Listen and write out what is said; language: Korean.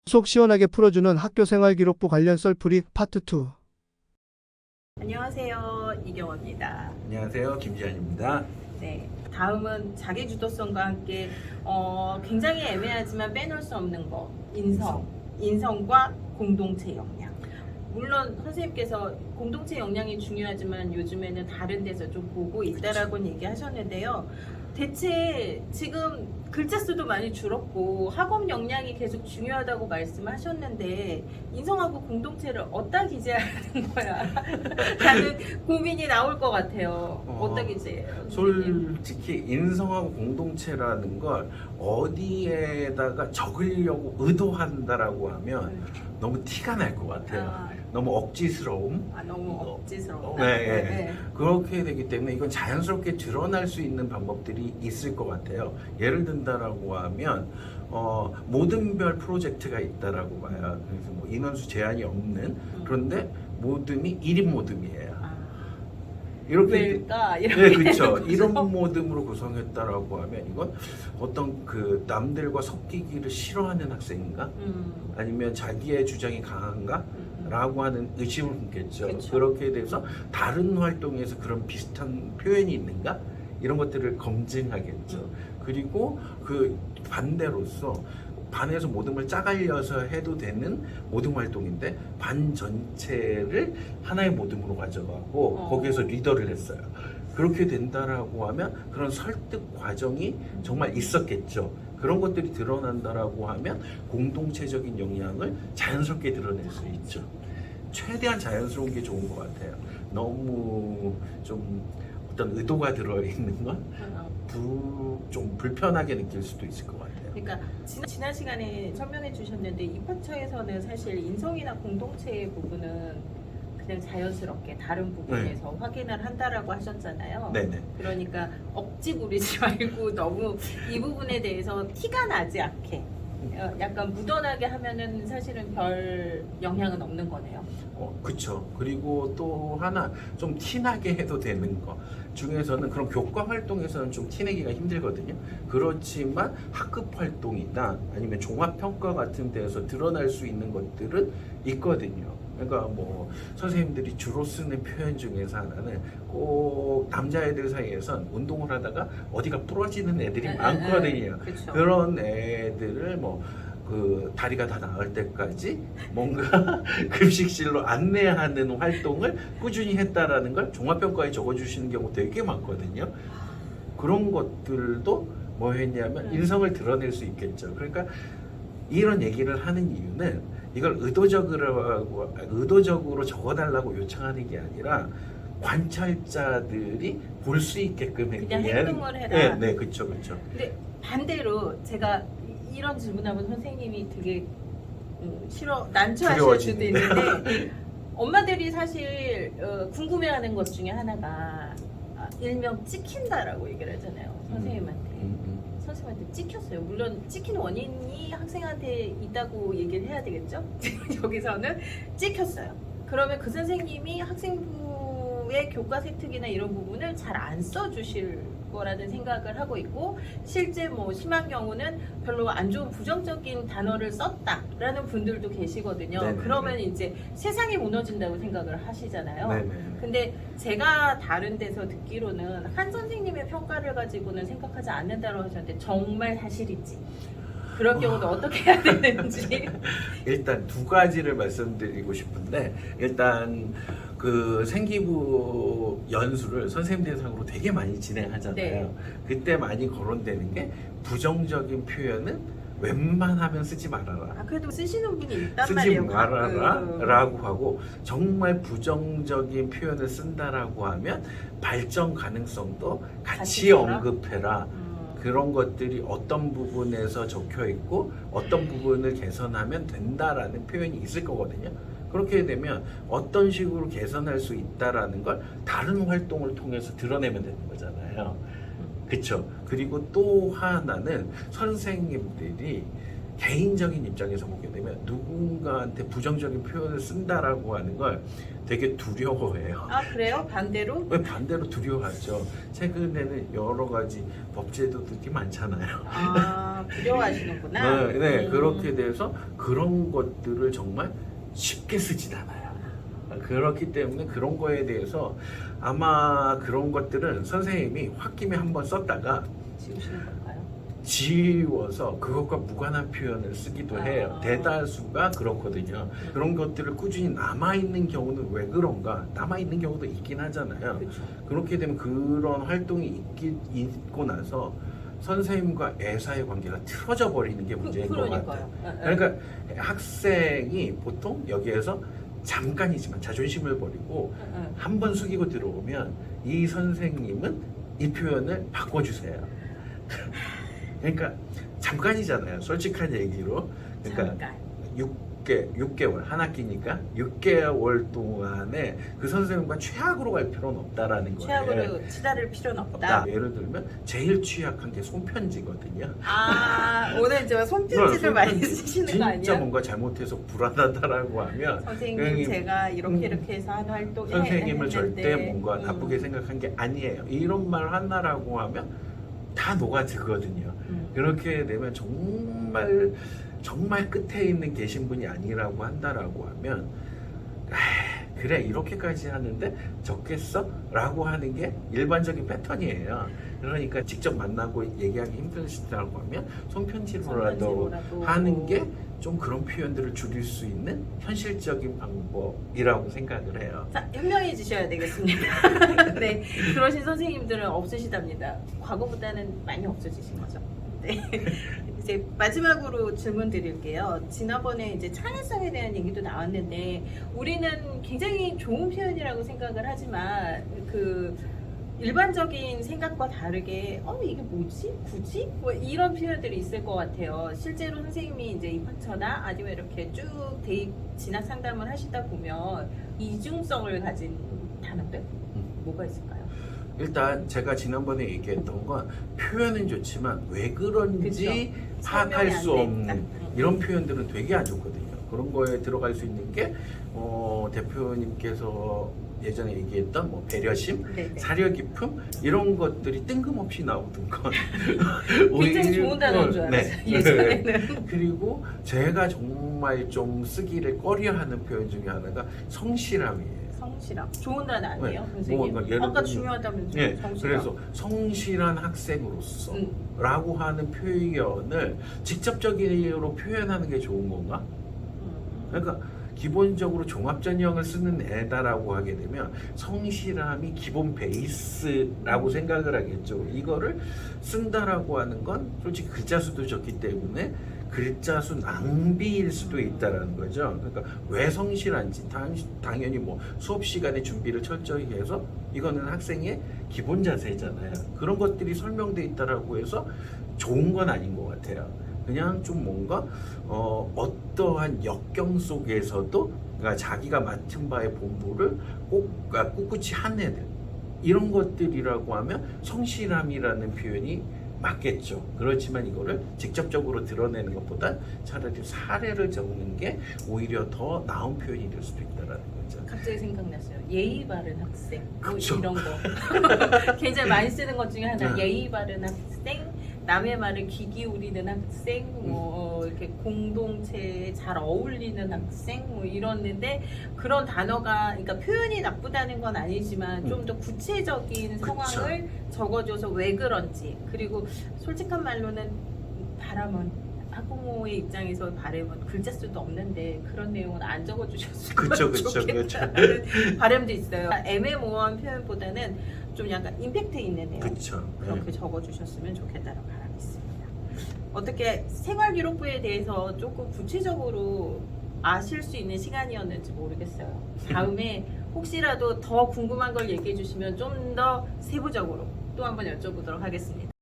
속 시원하게 풀어주는 학교생활 기록부 관련 썰풀이 파트 2. 안녕하세요, 이경원입니다. 안녕하세요, 김지한입니다. 네, 다음은 자기주도성과 함께 굉장히 애매하지만 빼놓을 수 없는 거, 인성과 공동체 역량. 물론 선생님께서 공동체 역량이 중요하지만 요즘에는 다른 데서 좀 보고 있다라고 얘기하셨는데요. 대체 지금 글자 수도 많이 줄었고 학업 역량이 계속 중요하다고 말씀하셨는데 인성하고 공동체를 어디다 기재하는 거야? 라는 고민이 나올 것 같아요. 어디다 기재해요? 솔직히 인성하고 공동체라는 걸 어디에다가 적으려고 의도한다라고 하면 너무 티가 날 것 같아요. 너무 억지스러움. 너무 억지스러워. 네. 그렇게 되기 때문에 이건 자연스럽게 드러날 수 있는 방법들이 있을 것 같아요. 예를 든다라고 하면 모든 별 프로젝트가 있다라고 봐요. 그래서 뭐 인원수 제한이 없는, 그런데 모듬이 1인 모듬이에요. 이렇게 왜일까? 네, 그렇죠. 이런 모듬으로 구성했다라고 하면 이건 어떤 그 남들과 섞이기를 싫어하는 학생인가? 아니면 자기의 주장이 강한가? 라고 하는 의심을 품겠죠. 그쵸. 그렇게 돼서 다른 활동에서 그런 비슷한 표현이 있는가? 이런 것들을 검증하겠죠. 그리고 그 반대로서 반에서 모듬을 짜갈려서 해도 되는 모듬 활동인데 반 전체를 하나의 모듬으로 가져가고 거기에서 리더를 했어요. 그렇게 된다라고 하면 그런 설득 과정이 정말 있었겠죠. 그런 것들이 드러난다라고 하면 공동체적인 역량을 자연스럽게 드러낼 수 있죠. 최대한 자연스러운 게 좋은 것 같아요. 너무 좀 어떤 의도가 들어있는 건 좀 불편하게 느낄 수도 있을 것 같아요. 그러니까 지난 시간에 설명해 주셨는데 입학처에서는 사실 인성이나 공동체의 부분은 그냥 자연스럽게 다른 부분에서 확인을 한다라고 하셨잖아요. 네네. 그러니까 억지 부리지 말고 너무 이 부분에 대해서 티가 나지 않게 약간 묻어나게 하면은 사실은 별 영향은 없는 거네요. 그쵸. 그리고 또 하나 좀 티나게 해도 되는 거 중에서는 그런 교과 활동에서는 좀 티내기가 힘들거든요. 그렇지만 학급 활동이나 아니면 종합평가 같은 데서 드러날 수 있는 것들은 있거든요. 그러니까 뭐 선생님들이 주로 쓰는 표현 중에서 하나는 꼭 남자애들 사이에선 운동을 하다가 어디가 부러지는 애들이 많거든요. 그쵸. 그런 애들을 뭐 그 다리가 다 나을 때까지 뭔가 급식실로 안내하는 활동을 꾸준히 했다라는 걸 종합평가에 적어주시는 경우 되게 많거든요. 그런 것들도 뭐 했냐면 인성을 드러낼 수 있겠죠. 그러니까 이런 얘기를 하는 이유는 이걸 의도적으로 적어달라고 요청하는 게 아니라 관찰자들이 볼 수 있게끔 그냥 행동을 해라. 네, 그렇죠. 근데 반대로 제가 이런 질문하면 선생님이 되게 난처하실 수도 있는데 엄마들이 사실 궁금해하는 것 중에 하나가 일명 찍힌다라고 얘기를 하잖아요. 선생님한테. 선생님한테 찍혔어요. 물론 찍힌 원인이 학생한테 있다고 얘기를 해야 되겠죠? 여기서는 찍혔어요. 그러면 그 선생님이 학생부의 교과 세특이나 이런 부분을 잘 안 써주실 거라는 생각을 하고 있고 실제 뭐 심한 경우는 별로 안 좋은 부정적인 단어를 썼다라는 분들도 계시거든요. 네네. 그러면 이제 세상이 무너진다고 생각을 하시잖아요. 네네. 근데 제가 다른 데서 듣기로는 한 선생님의 평가를 가지고는 생각하지 않는다고 하셨는데 정말 사실인지 그런 경우는 어떻게 해야 되는지 일단 두 가지를 말씀드리고 싶은데 일단 그 생기부 연수를 선생님 대상으로 되게 많이 진행하잖아요. 네. 그때 많이 거론되는 게 부정적인 표현은 웬만하면 쓰지 말아라. 그래도 쓰시는 분이 있단 쓰지 말이에요. 말아라 가끔. 라고 하고 정말 부정적인 표현을 쓴다라고 하면 발전 가능성도 같이 같이 써라? 언급해라. 그런 것들이 어떤 부분에서 적혀 있고 어떤 부분을 개선하면 된다라는 표현이 있을 거거든요. 그렇게 되면 어떤 식으로 개선할 수 있다라는 걸 다른 활동을 통해서 드러내면 되는 거잖아요. 그쵸? 그리고 또 하나는 선생님들이 개인적인 입장에서 보게 되면 누군가한테 부정적인 표현을 쓴다라고 하는 걸 되게 두려워해요. 아 그래요? 반대로? 왜 반대로 두려워하죠? 최근에는 여러 가지 법제도들이 많잖아요. 아 두려워하시는구나. 네, 그렇게 돼서 그런 것들을 정말 쉽게 쓰진 않아요. 그렇기 때문에 그런 거에 대해서 아마 그런 것들은 선생님이 홧김에 한번 썼다가 지우시는 건가요? 지워서 그것과 무관한 표현을 쓰기도 해요. 대다수가 그렇거든요. 그런 것들을 꾸준히 남아있는 경우는 왜 그런가? 남아있는 경우도 있긴 하잖아요. 그렇죠. 그렇게 되면 그런 활동이 있고 나서 선생님과 애사의 관계가 틀어져 버리는 게 문제인 것 같아요. 그러니까 학생이 보통 여기에서 잠깐이지만 자존심을 버리고 한 번 숙이고 들어오면 이 선생님은 이 표현을 바꿔주세요. 그러니까 잠깐이잖아요. 솔직한 얘기로. 그러니까 6개월, 한 학기니까 6개월 동안에 그 선생님과 최악으로 갈 필요는 없다라는 거예요. 최악으로 치달을 필요는 없다. 예를 들면 제일 취약한 게 손편지거든요. 아 오늘 저 손편지를 많이 손편지. 쓰시는 거 진짜 아니에요? 뭔가 잘못해서 불안하다라고 하면 선생님 제가 이렇게 해서 한 활동에 선생님을 절대 뭔가 음. 나쁘게 생각한 게 아니에요. 이런 말 하나라고 하면 다 녹아들거든요. 그렇게 되면 정말 끝에 있는 계신 분이 아니라고 한다라고 하면 그래 이렇게까지 하는데 적겠어? 라고 하는 게 일반적인 패턴이에요. 그러니까 직접 만나고 얘기하기 힘드시다고 하면 손편지로라도 하는 게 좀 그런 표현들을 줄일 수 있는 현실적인 방법이라고 생각을 해요. 자, 현명해지셔야 되겠습니다. 네, 그러신 선생님들은 없으시답니다. 과거보다는 많이 없어지신 거죠. 네. 이제 마지막으로 질문 드릴게요. 지난번에 이제 창의성에 대한 얘기도 나왔는데 우리는 굉장히 좋은 표현이라고 생각을 하지만 그 일반적인 생각과 다르게 이게 뭐지? 굳이? 뭐 이런 표현들이 있을 것 같아요. 실제로 선생님이 이제 입학처나 아니면 이렇게 쭉 대입 진학 상담을 하시다 보면 이중성을 가진 단어들 뭐가 있을까요? 일단 제가 지난번에 얘기했던 건 표현은 좋지만 왜 그런지 파악할 수 없는 이런 표현들은 되게 안 좋거든요. 그런 거에 들어갈 수 있는 게 대표님께서 예전에 얘기했던 뭐 배려심, 네네. 사려 깊음 이런 것들이 뜬금없이 나오던 건 굉장히 좋은 단어인 줄 알았어요. 네. 예전에는. 그리고 제가 정말 좀 쓰기를 꺼려하는 표현 중에 하나가 성실함이에요. 성실함. 좋은 단어 아니에요, 네. 선생님? 뭐, 예를 아까 들면- 중요하다면서요. 네, 성실함. 그래서 성실한 학생으로서 라고 하는 표현을 직접적으로 표현하는 게 좋은 건가? 그러니까 기본적으로 종합전형을 쓰는 애다라고 하게 되면 성실함이 기본 베이스라고 생각을 하겠죠. 이거를 쓴다라고 하는 건 솔직히 글자 수도 적기 때문에 글자 수 낭비일 수도 있다라는 거죠. 그러니까 왜 성실한지 당연히 뭐 수업 시간에 준비를 철저히 해서 이거는 학생의 기본 자세잖아요. 그런 것들이 설명돼 있다라고 해서 좋은 건 아닌 것 같아요. 그냥 좀 뭔가 어떠한 역경 속에서도 그러니까 자기가 맡은 바의 본분을 꿋꿋이 한 애들 이런 것들이라고 하면 성실함이라는 표현이 맞겠죠. 그렇지만 이거를 직접적으로 드러내는 것보다 차라리 사례를 적는 게 오히려 더 나은 표현이 될 수도 있다라는 거죠. 갑자기 생각났어요. 예의 바른 학생 뭐 그쵸. 이런 거 굉장히 많이 쓰는 것 중에 하나. 네. 예의 바른 학생, 남의 말을 귀 기울이는 학생, 뭐 이렇게 공동체에 잘 어울리는 학생, 뭐 이러는데 그런 단어가 그러니까 표현이 나쁘다는 건 아니지만 좀 더 구체적인 그쵸. 상황을 적어줘서 왜 그런지 그리고 솔직한 말로는 바람은 학부모의 입장에서 바람은 글자 수도 없는데 그런 내용은 안 적어주셨으면 그쵸. 좋겠다는 바람도 있어요. 애매모호한 표현보다는 좀 약간 임팩트 있는 내용 그렇죠. 그렇게 적어주셨으면 좋겠다는 바람이 있습니다. 어떻게 생활기록부에 대해서 조금 구체적으로 아실 수 있는 시간이었는지 모르겠어요. 다음에 혹시라도 더 궁금한 걸 얘기해 주시면 좀 더 세부적으로 또 한번 여쭤보도록 하겠습니다.